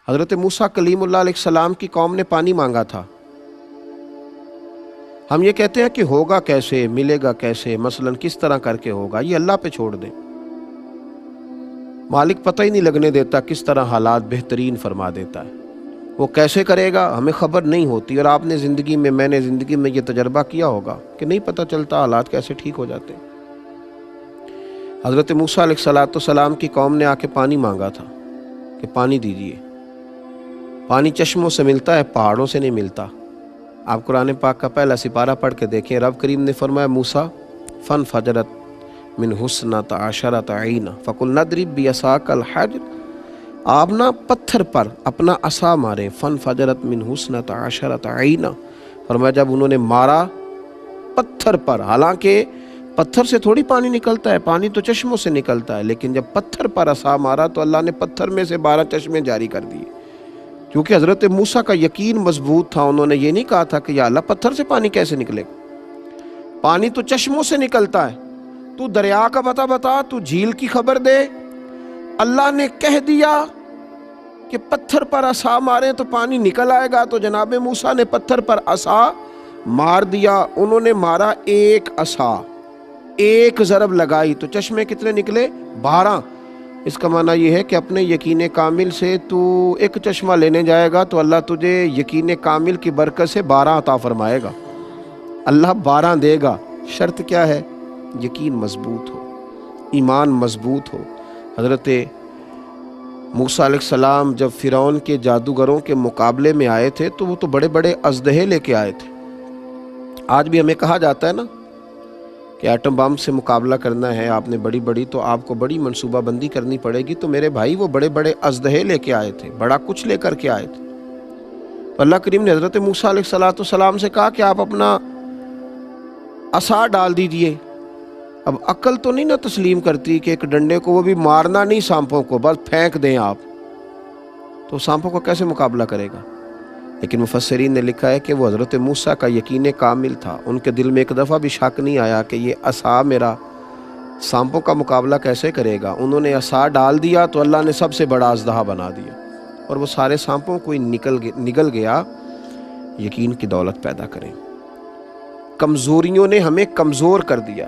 حضرت موسیٰ کلیم اللہ علیہ السلام کی قوم نے پانی مانگا تھا. ہم یہ کہتے ہیں کہ ہوگا کیسے، ملے گا کیسے، مثلا کس طرح کر کے ہوگا، یہ اللہ پہ چھوڑ دیں. مالک پتہ ہی نہیں لگنے دیتا کس طرح حالات بہترین فرما دیتا ہے. وہ کیسے کرے گا ہمیں خبر نہیں ہوتی، اور آپ نے زندگی میں، میں نے زندگی میں یہ تجربہ کیا ہوگا کہ نہیں پتہ چلتا حالات کیسے ٹھیک ہو جاتے ہیں. حضرت موسیٰ علیہ السلام کی قوم نے آ کے پانی مانگا تھا کہ پانی دیجیے. پانی چشموں سے ملتا ہے، پہاڑوں سے نہیں ملتا. آپ قرآن پاک کا پہلا سپارہ پڑھ کے دیکھیں، رب کریم نے فرمایا موسیٰ فانفجرت من حسنۃ عشرۃ عینا فقلنا اضرب بعصاک الحجر. آپ نہ پتھر پر اپنا عصا مارے، فانفجرت من حسنۃ عشرۃ عینا. فرمایا جب انہوں نے مارا پتھر پر، حالانکہ پتھر سے تھوڑی پانی نکلتا ہے، پانی تو چشموں سے نکلتا ہے، لیکن جب پتھر پر عصا مارا تو اللہ نے پتھر میں سے 12 چشمے جاری کر دیے. کیونکہ حضرت موسیٰ کا یقین مضبوط تھا. انہوں نے یہ نہیں کہا تھا کہ یا اللہ پتھر سے پانی کیسے نکلے گا، پانی تو چشموں سے نکلتا ہے، تو دریا کا پتہ بتا، تو جھیل کی خبر دے. اللہ نے کہہ دیا کہ پتھر پر عصا مارے تو پانی نکل آئے گا، تو جناب موسیٰ نے پتھر پر عصا مار دیا. انہوں نے مارا ایک عصا، ایک ضرب لگائی تو چشمے کتنے نکلے؟ 12. اس کا معنی یہ ہے کہ اپنے یقین کامل سے تو ایک چشمہ لینے جائے گا تو اللہ تجھے یقین کامل کی برکت سے 12 عطا فرمائے گا. اللہ 12 دے گا. شرط کیا ہے؟ یقین مضبوط ہو، ایمان مضبوط ہو. حضرت موسیٰ علیہ السلام جب فرعون کے جادوگروں کے مقابلے میں آئے تھے تو وہ تو بڑے بڑے اژدہے لے کے آئے تھے. آج بھی ہمیں کہا جاتا ہے نا کہ ایٹم بم سے مقابلہ کرنا ہے آپ نے بڑی تو آپ کو بڑی منصوبہ بندی کرنی پڑے گی. تو میرے بھائی وہ بڑے بڑے اژدہے لے کے آئے تھے، بڑا کچھ لے کر کے آئے تھے. تو اللہ کریم نے حضرت موسیٰ علیہ السلام سے کہا کہ آپ اپنا عصا ڈال دیجئے. اب عقل تو نہیں نہ تسلیم کرتی کہ ایک ڈنڈے کو، وہ بھی مارنا نہیں سانپوں کو، بس پھینک دیں آپ، تو سانپوں کو کیسے مقابلہ کرے گا؟ لیکن مفسرین نے لکھا ہے کہ وہ حضرت موسیٰ کا یقین کامل تھا. ان کے دل میں ایک دفعہ بھی شک نہیں آیا کہ یہ عصا میرا سانپوں کا مقابلہ کیسے کرے گا. انہوں نے عصا ڈال دیا تو اللہ نے سب سے بڑا اژدہا بنا دیا، اور وہ سارے سانپوں کو نگل گیا. یقین کی دولت پیدا کریں. کمزوریوں نے ہمیں کمزور کر دیا.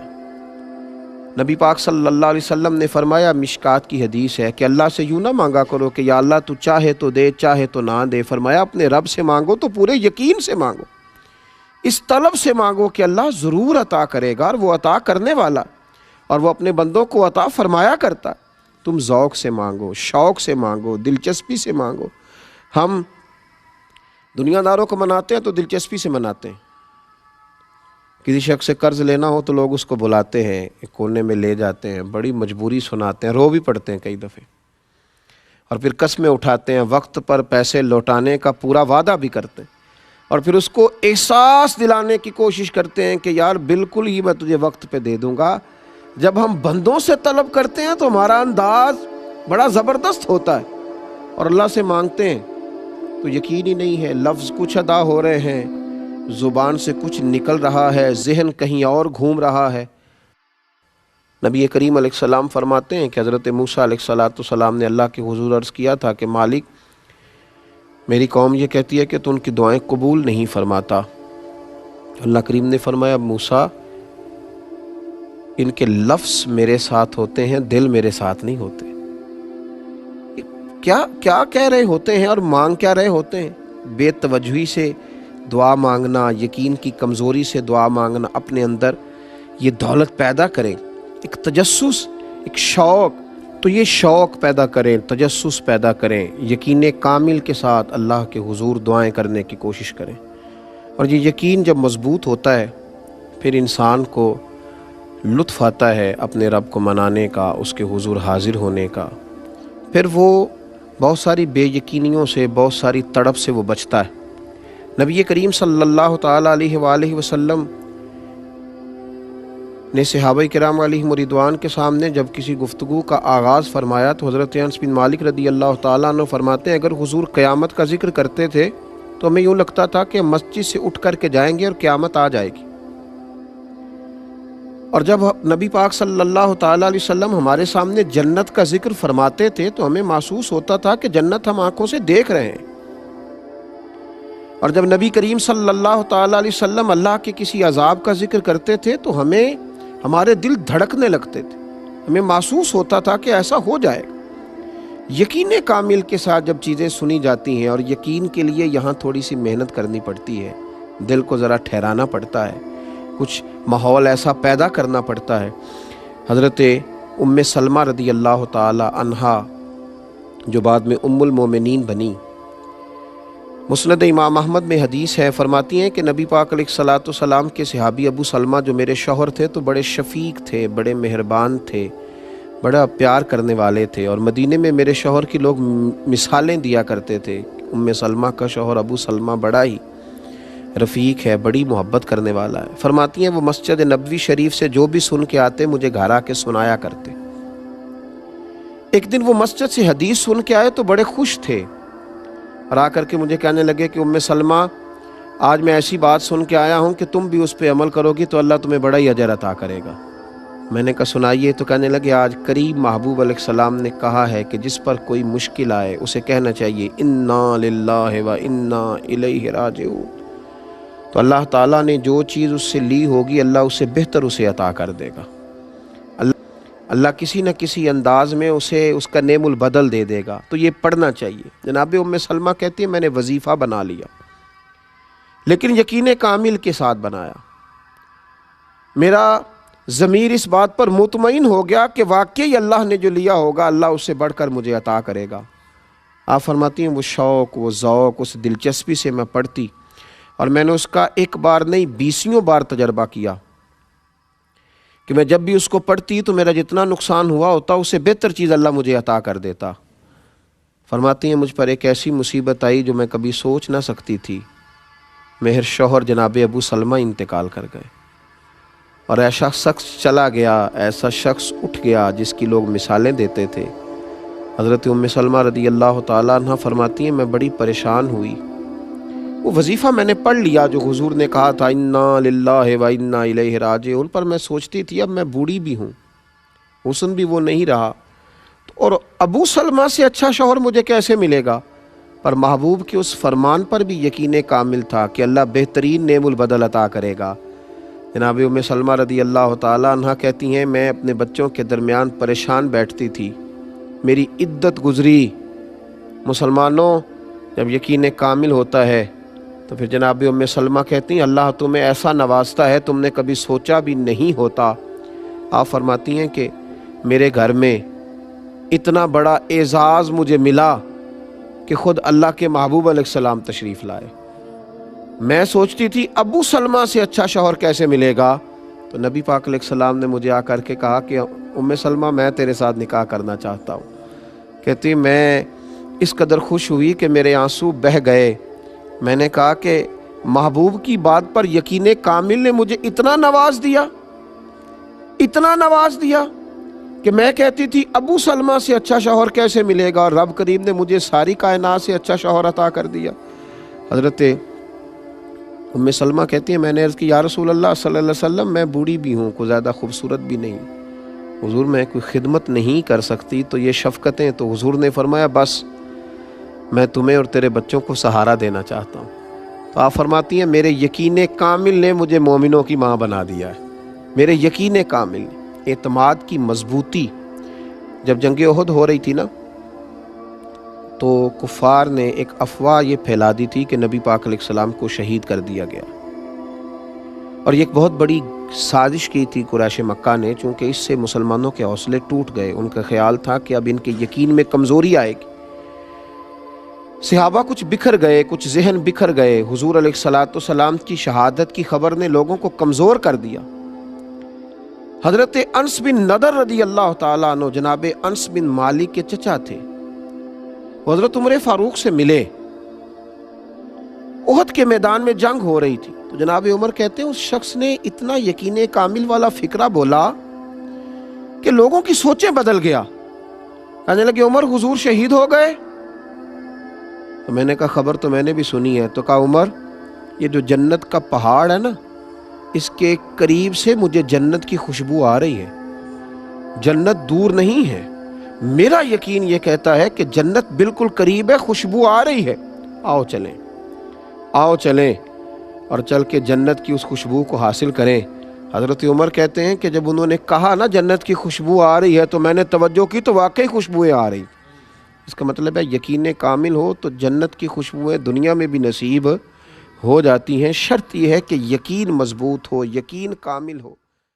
نبی پاک صلی اللہ علیہ وسلم نے فرمایا، مشکات کی حدیث ہے کہ اللہ سے یوں نہ مانگا کرو کہ یا اللہ تو چاہے تو دے، چاہے تو نہ دے. فرمایا اپنے رب سے مانگو تو پورے یقین سے مانگو، اس طلب سے مانگو کہ اللہ ضرور عطا کرے گا، اور وہ عطا کرنے والا، اور وہ اپنے بندوں کو عطا فرمایا کرتا. تم ذوق سے مانگو، شوق سے مانگو، دلچسپی سے مانگو. ہم دنیا داروں کو مناتے ہیں تو دلچسپی سے مناتے ہیں. کسی شخص سے قرض لینا ہو تو لوگ اس کو بلاتے ہیں، ایک کونے میں لے جاتے ہیں، بڑی مجبوری سناتے ہیں، رو بھی پڑتے ہیں کئی دفعے، اور پھر قسمیں اٹھاتے ہیں، وقت پر پیسے لوٹانے کا پورا وعدہ بھی کرتے ہیں، اور پھر اس کو احساس دلانے کی کوشش کرتے ہیں کہ یار بالکل ہی میں تجھے وقت پہ دے دوں گا. جب ہم بندوں سے طلب کرتے ہیں تو ہمارا انداز بڑا زبردست ہوتا ہے، اور اللہ سے مانگتے ہیں تو یقین ہی نہیں ہے. لفظ کچھ ادا ہو رہے ہیں، زبان سے کچھ نکل رہا ہے، ذہن کہیں اور گھوم رہا ہے. نبی کریم علیہ السلام فرماتے ہیں کہ حضرت موسیٰ علیہ السلام نے اللہ کے حضور عرض کیا تھا کہ مالک میری قوم یہ کہتی ہے کہ تو ان کی دعائیں قبول نہیں فرماتا. اللہ کریم نے فرمایا موسیٰ ان کے لفظ میرے ساتھ ہوتے ہیں، دل میرے ساتھ نہیں ہوتے. کیا کہہ رہے ہوتے ہیں اور مانگ کیا رہے ہوتے ہیں؟ بے توجہی سے دعا مانگنا، یقین کی کمزوری سے دعا مانگنا. اپنے اندر یہ دولت پیدا کریں، ایک تجسس، ایک شوق. تو یہ شوق پیدا کریں، تجسس پیدا کریں، یقین کامل کے ساتھ اللہ کے حضور دعائیں کرنے کی کوشش کریں. اور یہ یقین جب مضبوط ہوتا ہے پھر انسان کو لطف آتا ہے اپنے رب کو منانے کا، اس کے حضور حاضر ہونے کا. پھر وہ بہت ساری بے یقینیوں سے، بہت ساری تڑپ سے وہ بچتا ہے. نبی کریم صلی اللہ تعالیٰ علیہ وآلہ وسلم نے صحابہ کرام علیہم رضوان کے سامنے جب کسی گفتگو کا آغاز فرمایا تو حضرت انس بن مالک رضی اللہ تعالیٰ عنہ فرماتے ہیں اگر حضور قیامت کا ذکر کرتے تھے تو ہمیں یوں لگتا تھا کہ مسجد سے اٹھ کر کے جائیں گے اور قیامت آ جائے گی. اور جب نبی پاک صلی اللہ تعالیٰ علیہ وسلم ہمارے سامنے جنت کا ذکر فرماتے تھے تو ہمیں محسوس ہوتا تھا کہ جنت ہم آنکھوں سے دیکھ رہے ہیں، اور جب نبی کریم صلی اللہ تعالیٰ علیہ وسلم اللہ کے کسی عذاب کا ذکر کرتے تھے تو ہمارے دل دھڑکنے لگتے تھے، ہمیں محسوس ہوتا تھا کہ ایسا ہو جائے گا۔ یقین کامل کے ساتھ جب چیزیں سنی جاتی ہیں، اور یقین کے لیے یہاں تھوڑی سی محنت کرنی پڑتی ہے، دل کو ذرا ٹھہرانا پڑتا ہے، کچھ ماحول ایسا پیدا کرنا پڑتا ہے۔ حضرت ام سلمہ رضی اللہ تعالی عنہا جو بعد میں ام المومنین بنی، مسند امام احمد میں حدیث ہے، فرماتی ہیں کہ نبی پاک علیہ الصلوۃ والسلام کے صحابی ابو سلمہ جو میرے شوہر تھے تو بڑے شفیق تھے، بڑے مہربان تھے، بڑا پیار کرنے والے تھے، اور مدینے میں میرے شوہر کی لوگ مثالیں دیا کرتے تھے۔ ام سلمہ کا شوہر ابو سلمہ بڑا ہی رفیق ہے، بڑی محبت کرنے والا ہے۔ فرماتی ہیں وہ مسجد نبوی شریف سے جو بھی سن کے آتے مجھے گھر آ کے سنایا کرتے۔ ایک دن وہ مسجد سے حدیث سن کے آئے تو بڑے خوش تھے، اور آ کر کے مجھے کہنے لگے کہ ام سلمہ آج میں ایسی بات سن کے آیا ہوں کہ تم بھی اس پہ عمل کرو گی تو اللہ تمہیں بڑا ہی اجر عطا کرے گا۔ میں نے کہا سنائیے، تو کہنے لگے آج قریب محبوب علیہ السلام نے کہا ہے کہ جس پر کوئی مشکل آئے اسے کہنا چاہیے انا للہ و انا الیہ راجعون، تو اللہ تعالیٰ نے جو چیز اس سے لی ہوگی اللہ اس سے بہتر اسے عطا کر دے گا، اللہ کسی نہ کسی انداز میں اسے اس کا نعم البدل دے دے گا، تو یہ پڑھنا چاہیے۔ جناب ام سلمہ کہتی ہے میں نے وظیفہ بنا لیا، لیکن یقین کامل کے ساتھ بنایا، میرا ضمیر اس بات پر مطمئن ہو گیا کہ واقعی اللہ نے جو لیا ہوگا اللہ اس سے بڑھ کر مجھے عطا کرے گا۔ آپ فرماتی ہیں وہ شوق، وہ ذوق، اس دلچسپی سے میں پڑھتی، اور میں نے اس کا ایک بار نہیں 20 بار تجربہ کیا کہ میں جب بھی اس کو پڑھتی تو میرا جتنا نقصان ہوا ہوتا اس سے بہتر چیز اللہ مجھے عطا کر دیتا۔ فرماتی ہیں مجھ پر ایک ایسی مصیبت آئی جو میں کبھی سوچ نہ سکتی تھی، میرے شوہر جناب ابو سلمہ انتقال کر گئے، اور ایسا شخص چلا گیا، ایسا شخص اٹھ گیا جس کی لوگ مثالیں دیتے تھے۔ حضرت ام سلمہ رضی اللہ تعالیٰ عنہ فرماتی ہیں میں بڑی پریشان ہوئی، وہ وظیفہ میں نے پڑھ لیا جو حضور نے کہا تھا انا للہ و انا الیہ راجعون، پر میں سوچتی تھی اب میں بوڑھی بھی ہوں، حسن بھی وہ نہیں رہا، اور ابو سلمہ سے اچھا شوہر مجھے کیسے ملے گا؟ پر محبوب کے اس فرمان پر بھی یقین کامل تھا کہ اللہ بہترین نعم البدل عطا کرے گا۔ جناب ام سلمہ رضی اللہ تعالیٰ عنہ کہتی ہیں میں اپنے بچوں کے درمیان پریشان بیٹھتی تھی، میری عدت گزری۔ مسلمانوں جب یقین کامل ہوتا ہے تو پھر جناب ام سلمہ کہتی ہیں اللہ تمہیں ایسا نوازتا ہے تم نے کبھی سوچا بھی نہیں ہوتا۔ آپ فرماتی ہیں کہ میرے گھر میں اتنا بڑا اعزاز مجھے ملا کہ خود اللہ کے محبوب علیہ السلام تشریف لائے۔ میں سوچتی تھی ابو سلمہ سے اچھا شوہر کیسے ملے گا، تو نبی پاک علیہ السلام نے مجھے آ کر کے کہا کہ ام سلمہ میں تیرے ساتھ نکاح کرنا چاہتا ہوں۔ کہتی میں اس قدر خوش ہوئی کہ میرے آنسو بہہ گئے۔ میں نے کہا کہ محبوب کی بات پر یقین کامل نے مجھے اتنا نواز دیا کہ میں کہتی تھی ابو سلمہ سے اچھا شوہر کیسے ملے گا، اور رب کریم نے مجھے ساری کائنات سے اچھا شوہر عطا کر دیا۔ حضرت ام سلمہ کہتی ہیں میں نے عرض کی یا رسول اللہ صلی اللہ علیہ وسلم میں بوڑھی بھی ہوں، کوئی زیادہ خوبصورت بھی نہیں، حضور میں کوئی خدمت نہیں کر سکتی، تو یہ شفقتیں، تو حضور نے فرمایا بس میں تمہیں اور تیرے بچوں کو سہارا دینا چاہتا ہوں۔ تو آپ فرماتی ہیں میرے یقین کامل نے مجھے مومنوں کی ماں بنا دیا ہے، میرے یقین کامل، اعتماد کی مضبوطی۔ جب جنگ احد ہو رہی تھی نا تو کفار نے ایک افواہ یہ پھیلا دی تھی کہ نبی پاک علیہ السلام کو شہید کر دیا گیا، اور یہ ایک بہت بڑی سازش کی تھی قریش مکہ نے، چونکہ اس سے مسلمانوں کے حوصلے ٹوٹ گئے۔ ان کا خیال تھا کہ اب ان کے یقین میں کمزوری آئے گی۔ صحابہ کچھ بکھر گئے، کچھ ذہن بکھر گئے۔ حضور علیہ الصلوۃ والسلام کی شہادت کی خبر نے لوگوں کو کمزور کر دیا۔ حضرت انس بن نضر رضی اللہ تعالیٰ عنہ جناب انس بن مالک کے چچا تھے، حضرت عمر فاروق سے ملے، احد کے میدان میں جنگ ہو رہی تھی، تو جناب عمر کہتے ہیں اس شخص نے اتنا یقین کامل والا فکرہ بولا کہ لوگوں کی سوچیں بدل گیا۔ کہنے لگے عمر حضور شہید ہو گئے؟ تو میں نے کہا خبر تو میں نے بھی سنی ہے۔ تو کہا عمر یہ جو جنت کا پہاڑ ہے نا اس کے قریب سے مجھے جنت کی خوشبو آ رہی ہے، جنت دور نہیں ہے، میرا یقین یہ کہتا ہے کہ جنت بالکل قریب ہے، خوشبو آ رہی ہے، آؤ چلیں، آؤ چلیں اور چل کے جنت کی اس خوشبو کو حاصل کریں۔ حضرت عمر کہتے ہیں کہ جب انہوں نے کہا نا جنت کی خوشبو آ رہی ہے تو میں نے توجہ کی تو واقعی خوشبوئیں آ رہی۔ اس کا مطلب ہے یقین کامل ہو تو جنت کی خوشبوئیں دنیا میں بھی نصیب ہو جاتی ہیں، شرط یہ ہے کہ یقین مضبوط ہو، یقین کامل ہو۔